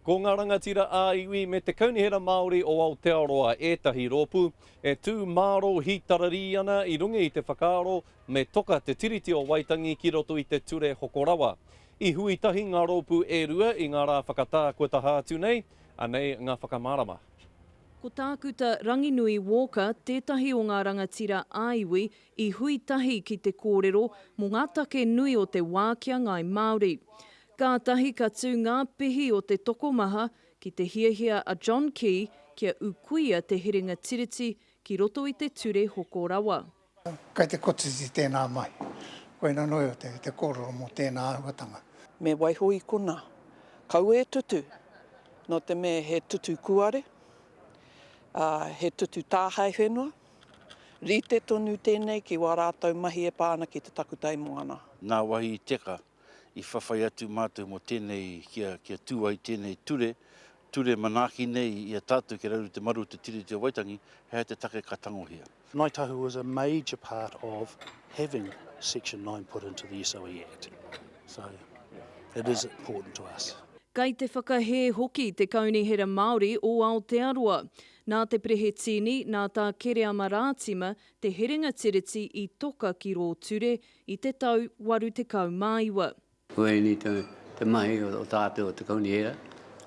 Ko ngā rangatira ā-iwi me te kaunihera Māori o Aotearoa ētahi rōpū, e tū māro hitarari ana I runga I te whakaaro me toka te tiriti o Waitangi ki roto I te ture Hokorawa. I huitahi ngā rōpū e rua I ngā rā whakatā kua taha atu nei, anei ngā whakamārama. Ko tākuta Ranginui Walker, tētahi o ngā rangatira ā-iwi I huitahi ki te kōrero mō ngā take nui o te wākia ngai Māori. Kātahi ka tū ngā pihi o te tokomaha ki te hiahia a John Key kia ukuia te hiringa tiriti ki roto I te ture Hokorawa. Kai te kotiti tēnā mai, koe na noi o te kōrero mō tēnā ahuatanga. Me waiho I kona, kau e tutu, no te me he tutu kuare, he tutu tāhai whenua, rite tonu tēnei ki wā rātou mahi e pāna ki te takutai moana. Nā wahi I teka, I whawhai atu mātou mo tēnei kia tūai tēnei ture manaki nei I a tātou ki rauru te maru te tiriti o Waitangi, hea te take ka tangohia. Ngāi Tahu was a major part of having Section 9 put into the SOE Act. So it is important to us. Kei te whakahē hoki te kaunihera Māori o Aotearoa. Nā te prehetini, nā tā kere amarātima, te heringa tiriti I toka ki rō ture I te tau 80 māiwa. Koe ni te mahi o tātou o te kaunihera,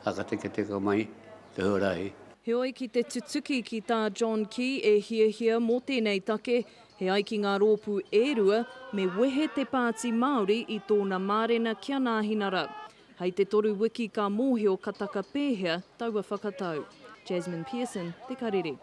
haka teka mai, te huarahi. Heoi ki te tutuki ki tā John Key e hiahia mō tēnei take, he ai ki ngā rōpū e rua me wehe te pāti Māori I tōna mārena kia nāhinara. Hei te toru wiki ka mōhio kataka pēhea, taua whakatau. Jasmine Pearson, Te Karere.